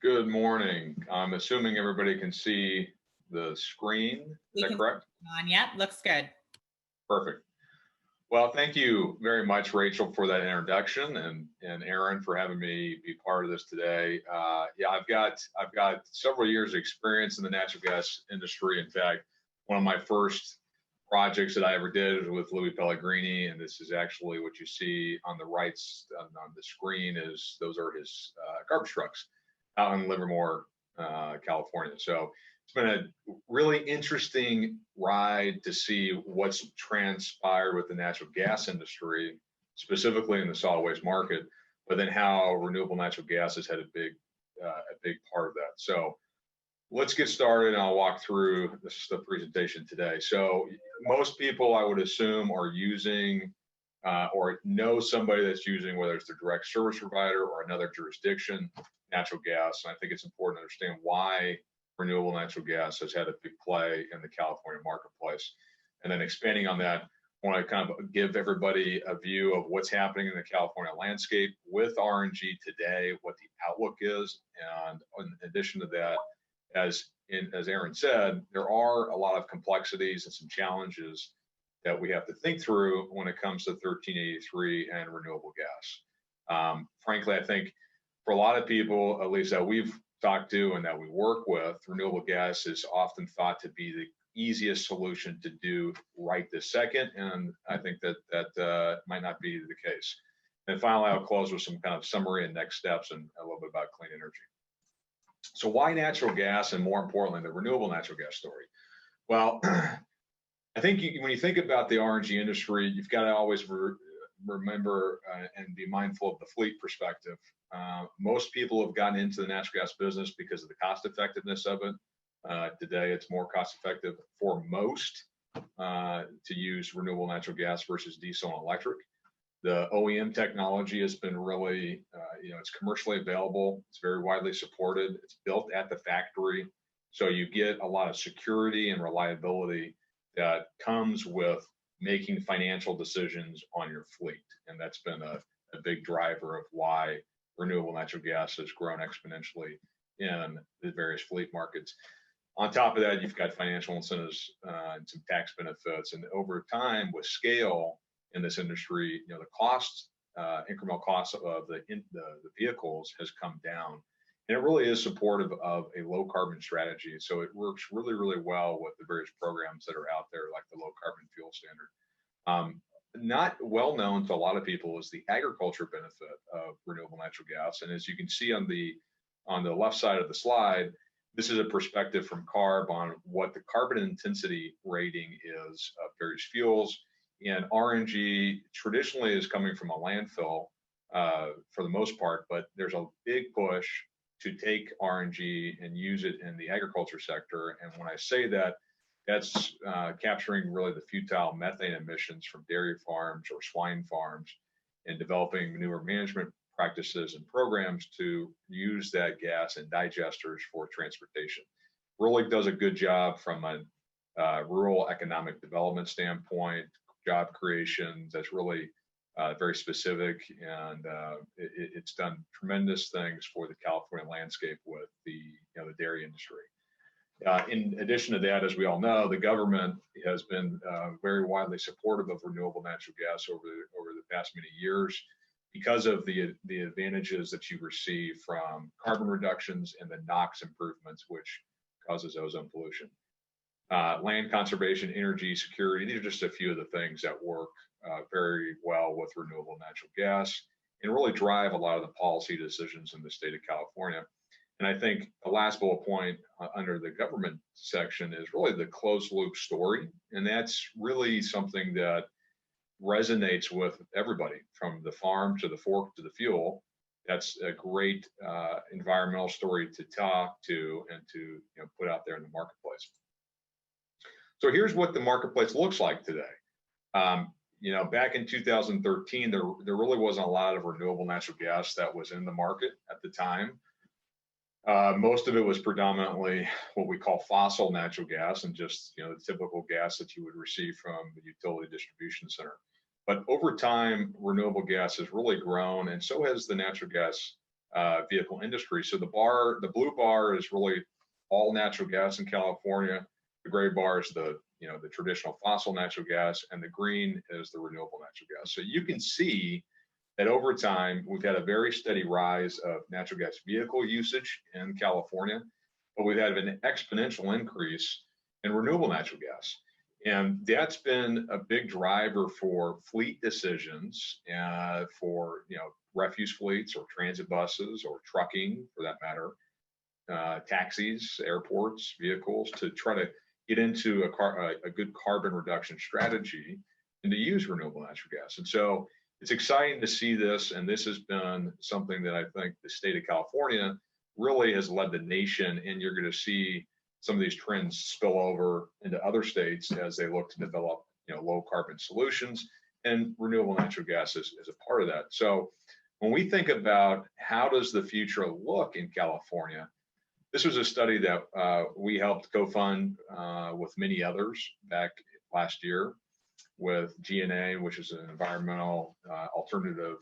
Good morning. I'm assuming everybody can see the screen. Is that correct? Yep, looks good. Perfect. Well, thank you very much, Rachel, for that introduction, and Aaron for having me be part of this today. Yeah, I've got several years of experience in the natural gas industry. In fact, one of my first projects that I ever did was with Louis Pellegrini, and this is actually what you see on the right on the screen. Those are his garbage trucks out in Livermore, California. So it's been a really interesting ride to see what's transpired with the natural gas industry, specifically in the solid waste market, but then how renewable natural gas has had a big part of that. So let's get started, and I'll walk through the presentation today. So most people, I would assume, are using or know somebody that's using, whether it's their direct service provider or another jurisdiction, natural gas. And I think it's important to understand why renewable natural gas has had a big play in the California marketplace. And then expanding on that, I want to kind of give everybody a view of what's happening in the California landscape with RNG today, what the outlook is. And in addition to that, as Aaron said, there are a lot of complexities and some challenges that we have to think through when it comes to 1383 and renewable gas. Frankly, I think for a lot of people, at least that we've talked to and that we work with, renewable gas is often thought to be the easiest solution to do right this second, and I think that might not be the case. And finally, I'll close with some kind of summary and next steps and a little bit about clean energy. So why natural gas, and more importantly, the renewable natural gas story? Well, I think when you think about the RNG industry, you've got to always remember and be mindful of the fleet perspective. Most people have gotten into the natural gas business because of the cost effectiveness of it. Today, it's more cost effective for most to use renewable natural gas versus diesel and electric. The OEM technology has been really, it's commercially available. It's very widely supported. It's built at the factory. So you get a lot of security and reliability that comes with making financial decisions on your fleet. And that's been a big driver of why renewable natural gas has grown exponentially in the various fleet markets. On top of that, you've got financial incentives and some tax benefits. And over time, with scale in this industry, the cost, incremental cost of the vehicles has come down. And it really is supportive of a low carbon strategy. So it works really, really well with the various programs that are out there, like the low carbon fuel standard. Not well known to a lot of people is the agriculture benefit of renewable natural gas. And as you can see on the left side of the slide, this is a perspective from CARB on what the carbon intensity rating is of various fuels. And RNG traditionally is coming from a landfill for the most part, but there's a big push to take RNG and use it in the agriculture sector. And when I say that, that's capturing really the futile methane emissions from dairy farms or swine farms and developing manure management practices and programs to use that gas in digesters for transportation. Really does a good job from a rural economic development standpoint, job creation. That's really very specific, and it's done tremendous things for the California landscape with the dairy industry. In addition to that, as we all know, the government has been very widely supportive of renewable natural gas over the past many years because of the advantages that you receive from carbon reductions and the NOx improvements, which causes ozone pollution. Land conservation, energy security, these are just a few of the things that work very well with renewable natural gas and really drive a lot of the policy decisions in the state of California. And I think the last bullet point under the government section is really the closed loop story. And that's really something that resonates with everybody from the farm to the fork to the fuel. That's a great environmental story to talk to and to put out there in the marketplace. So here's what the marketplace looks like today. Back in 2013, there really wasn't a lot of renewable natural gas that was in the market at the time. Most of it was predominantly what we call fossil natural gas and just the typical gas that you would receive from the utility distribution center. But over time, renewable gas has really grown, and so has the natural gas vehicle industry. So the blue bar is really all natural gas in California. The gray bar is the traditional fossil natural gas, and the green is the renewable natural gas. So you can see that over time, we've had a very steady rise of natural gas vehicle usage in California, but we've had an exponential increase in renewable natural gas. And that's been a big driver for fleet decisions, for refuse fleets or transit buses or trucking for that matter, taxis, airports, vehicles, to try to get into a good carbon reduction strategy and to use renewable natural gas. And so it's exciting to see this, and this has been something that I think the state of California really has led the nation, and you're going to see some of these trends spill over into other states as they look to develop low carbon solutions, and renewable natural gas is a part of that. So when we think about how does the future look in California, this was a study that we helped co-fund with many others back last year with GNA, which is an environmental alternative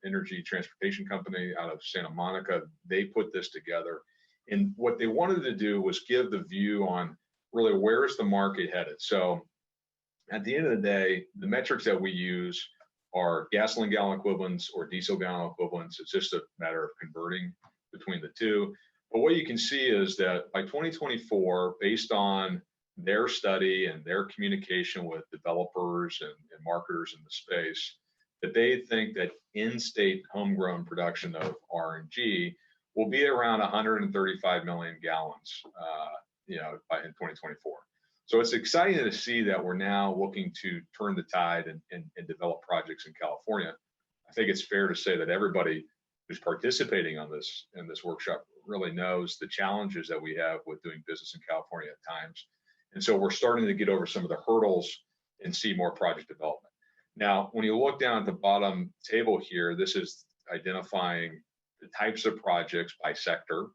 energy transportation company out of Santa Monica. They put this together. And what they wanted to do was give the view on really where's the market headed. So at the end of the day, the metrics that we use are gasoline gallon equivalents or diesel gallon equivalents. It's just a matter of converting between the two. But what you can see is that by 2024, based on their study and their communication with developers and marketers in the space, that they think that in-state homegrown production of RNG will be around 135 million gallons, in 2024. So it's exciting to see that we're now looking to turn the tide and develop projects in California. I think it's fair to say that everybody who's participating on this in this workshop really knows the challenges that we have with doing business in California at times. And so we're starting to get over some of the hurdles and see more project development. Now, when you look down at the bottom table here, this is identifying the types of projects by sector.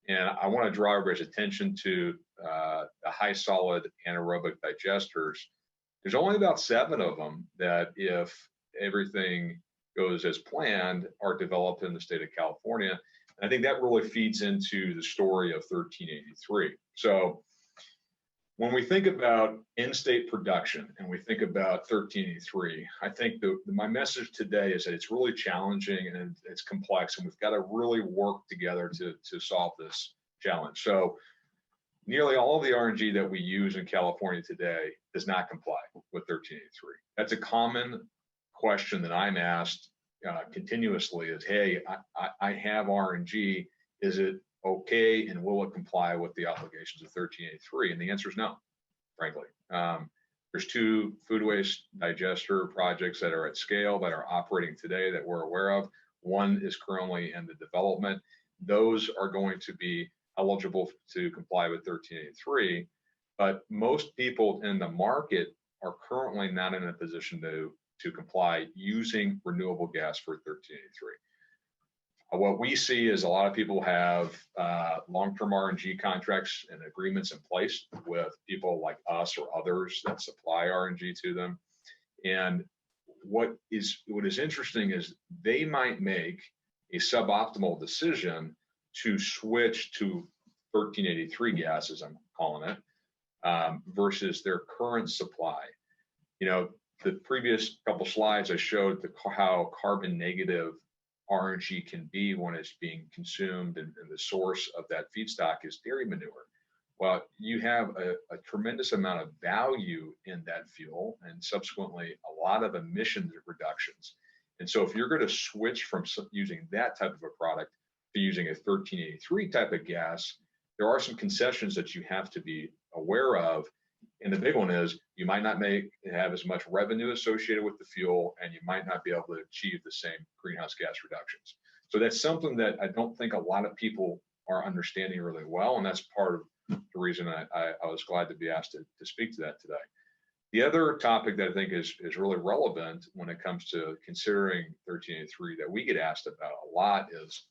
And I want to draw everybody's attention to the high solid anaerobic digesters. There's only about 7 of them that, if everything goes as planned, are developed in the state of California. And I think that really feeds into the story of 1383. So when we think about in-state production and we think about 1383, I think my message today is that it's really challenging and it's complex, and we've got to really work together to solve this challenge. So nearly all of the RNG that we use in California today does not comply with 1383. That's a common question that I'm asked continuously is, hey, I have RNG, is it okay, and will it comply with the obligations of 1383? And the answer is no, frankly. There's 2 food waste digester projects that are at scale that are operating today that we're aware of. One is currently in the development. Those are going to be eligible to comply with 1383, but most people in the market are currently not in a position to comply using renewable gas for 1383. What we see is a lot of people have long-term RNG contracts and agreements in place with people like us or others that supply RNG to them. And what is interesting is they might make a suboptimal decision to switch to 1383 gas, as I'm calling it, versus their current supply. The previous couple slides I showed how carbon negative RNG can be when it's being consumed, and the source of that feedstock is dairy manure. Well, you have a tremendous amount of value in that fuel, and subsequently a lot of emission reductions. And so if you're going to switch from using that type of a product to using a 1383 type of gas, there are some concessions that you have to be aware of. And the big one is you might not have as much revenue associated with the fuel, and you might not be able to achieve the same greenhouse gas reductions. So that's something that I don't think a lot of people are understanding really well, and that's part of the reason I was glad to be asked to speak to that today. The other topic that I think is really relevant when it comes to considering 1383 that we get asked about a lot is,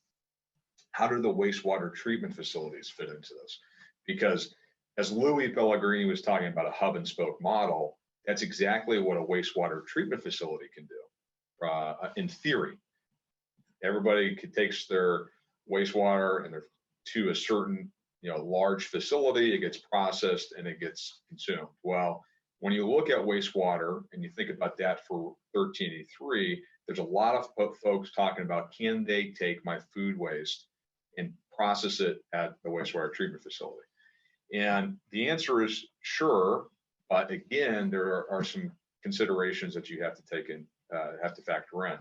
how do the wastewater treatment facilities fit into this? Because as Louis Pellegrini was talking about a hub and spoke model, that's exactly what a wastewater treatment facility can do in theory. everybody takes their wastewater and they're to a certain, large facility, it gets processed and it gets consumed. Well, when you look at wastewater and you think about that for 1383, there's a lot of folks talking about, can they take my food waste and process it at the wastewater treatment facility? And the answer is sure, but again, there are some considerations that you have to take in, have to factor in.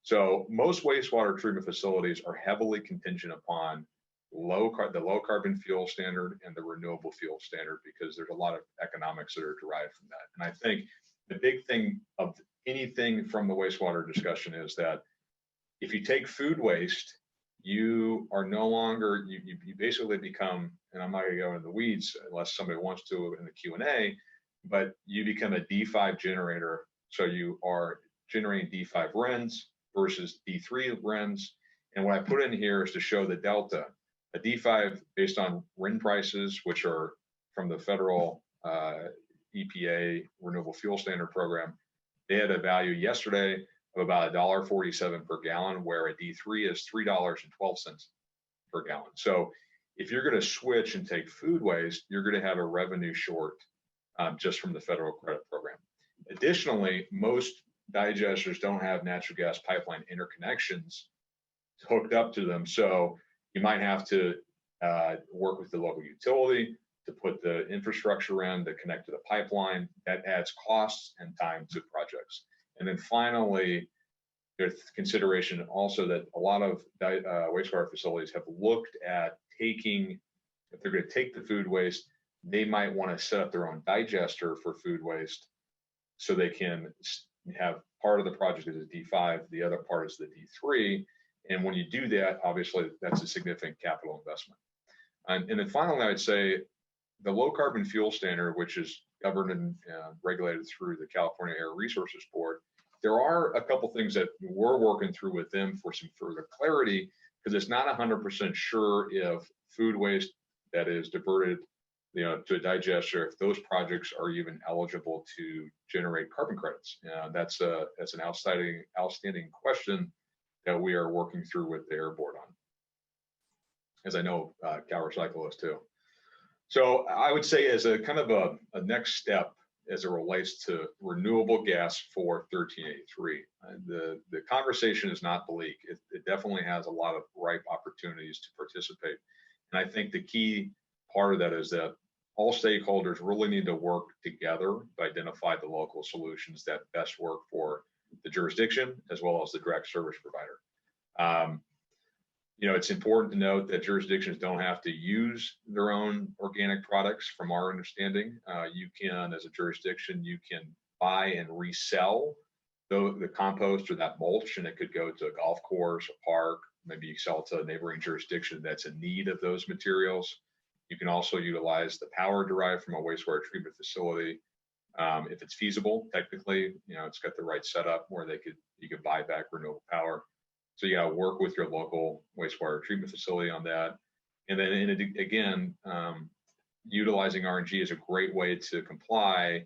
So most wastewater treatment facilities are heavily contingent upon the low carbon fuel standard and the renewable fuel standard, because there's a lot of economics that are derived from that. And I think the big thing of anything from the wastewater discussion is that if you take food waste, you are no longer, you basically become, and I'm not gonna go into the weeds unless somebody wants to in the Q&A, but you become a D5 generator. So you are generating D5 RINs versus D3 RINs. And what I put in here is to show the delta. A D5 based on RIN prices, which are from the federal EPA Renewable Fuel Standard Program, they had a value yesterday of about $1.47 per gallon, where a D3 is $3.12 per gallon. So if you're going to switch and take food waste, you're going to have a revenue short just from the federal credit program. Additionally, most digesters don't have natural gas pipeline interconnections hooked up to them. So you might have to work with the local utility to put the infrastructure in to connect to the pipeline. That adds costs and time to projects. And then finally, there's consideration also that a lot of wastewater facilities have looked at taking, if they're going to take the food waste, they might want to set up their own digester for food waste, so they can have part of the project is a D5, the other part is the D3. And when you do that, obviously that's a significant capital investment. And then finally, I would say the low carbon fuel standard, which is governed and regulated through the California Air Resources Board, there are a couple things that we're working through with them for some further clarity, because it's not 100% sure if food waste that is diverted to a digester, if those projects are even eligible to generate carbon credits. That's an outstanding question that we are working through with the Air Board on, as I know CalRecycle is too. So I would say as a kind of a next step as it relates to renewable gas for 1383, the conversation is not bleak. It definitely has a lot of ripe opportunities to participate. And I think the key part of that is that all stakeholders really need to work together to identify the local solutions that best work for the jurisdiction as well as the direct service provider. It's important to note that jurisdictions don't have to use their own organic products. From our understanding, you can, as a jurisdiction, you can buy and resell the compost or that mulch, and it could go to a golf course, a park, maybe you sell it to a neighboring jurisdiction that's in need of those materials. You can also utilize the power derived from a wastewater treatment facility. If it's feasible, technically, it's got the right setup where you could buy back renewable power. So you got to work with your local wastewater treatment facility on that. And then again, utilizing RNG is a great way to comply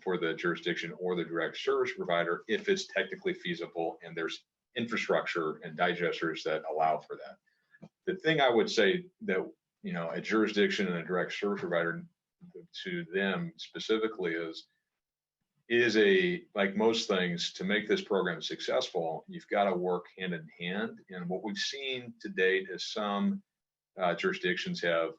for the jurisdiction or the direct service provider if it's technically feasible and there's infrastructure and digesters that allow for that. The thing I would say that a jurisdiction and a direct service provider, to them specifically, is like most things, to make this program successful, you've got to work hand in hand. And what we've seen to date is some jurisdictions have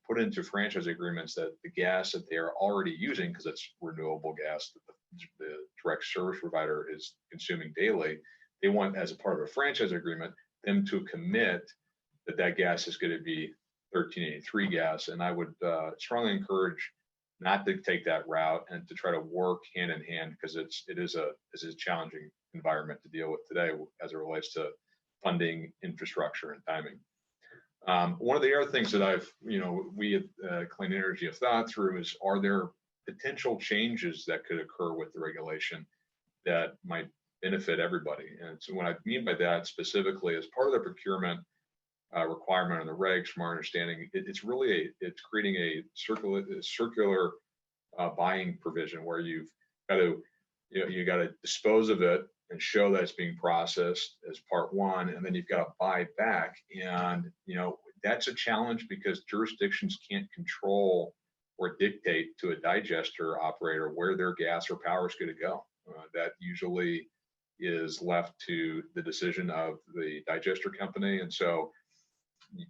put into franchise agreements that the gas that they are already using, because it's renewable gas that the direct service provider is consuming daily, they want, as a part of a franchise agreement, them to commit that gas is going to be 1383 gas. And I would strongly encourage not to take that route and to try to work hand in hand, because it is a challenging environment to deal with today as it relates to funding, infrastructure, and timing. One of the other things that we at Clean Energy have thought through is, are there potential changes that could occur with the regulation that might benefit everybody? And so what I mean by that specifically is, part of the procurement requirement on the regs, from our understanding, it's creating a circular buying provision where you've got to dispose of it and show that it's being processed as part one, and then you've got to buy back. And that's a challenge because jurisdictions can't control or dictate to a digester operator where their gas or power is going to go. That usually is left to the decision of the digester company, and so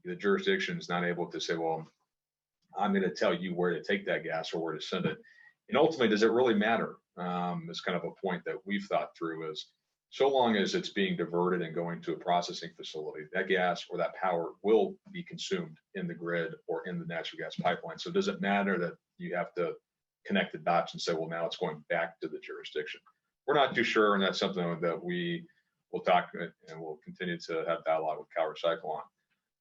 the jurisdiction is not able to say, well, I'm going to tell you where to take that gas or where to send it. And ultimately, does it really matter? It's kind of a point that we've thought through is so long as it's being diverted and going to a processing facility, that gas or that power will be consumed in the grid or in the natural gas pipeline. So does it matter that you have to connect the dots and say, well, now it's going back to the jurisdiction? We're not too sure, and that's something that we will talk and we'll continue to have dialogue with Cal Recycle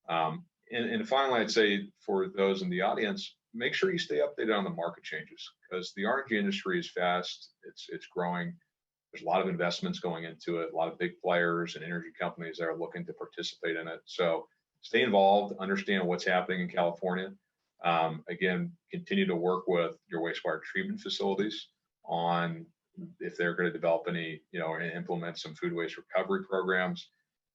on. And finally, I'd say for those in the audience, make sure you stay updated on the market changes because the RNG industry is fast, it's growing. There's a lot of investments going into it, a lot of big players and energy companies that are looking to participate in it. So stay involved, understand what's happening in California. Again, continue to work with your wastewater treatment facilities on if they're going to develop any, and implement some food waste recovery programs.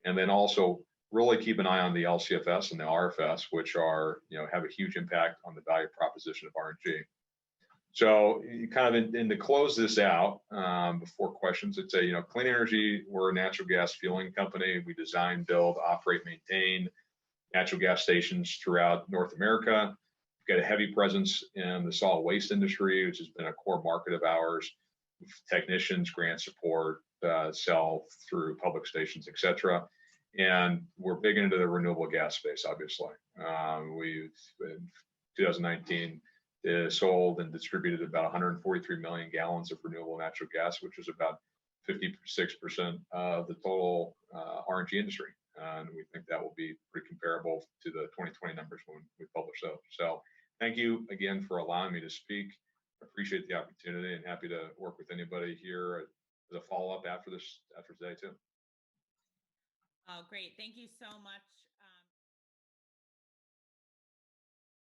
And then also really keep an eye on the LCFS and the RFS, which are, have a huge impact on the value proposition of RNG. So kind of in to close this out, before questions, I'd say, Clean Energy, we're a natural gas fueling company. We design, build, operate, maintain natural gas stations throughout North America. We've got a heavy presence in the solid waste industry, which has been a core market of ours. Technicians, grant support, sell through public stations, et cetera. And we're big into the renewable gas space, obviously. We've, in 2019, sold and distributed about 143 million gallons of renewable natural gas, which is about 56% of the total RNG industry. And we think that will be pretty comparable to the 2020 numbers when we publish those. So thank you again for allowing me to speak. Appreciate the opportunity and happy to work with anybody here as a follow-up after today too. Oh, great. Thank you so much.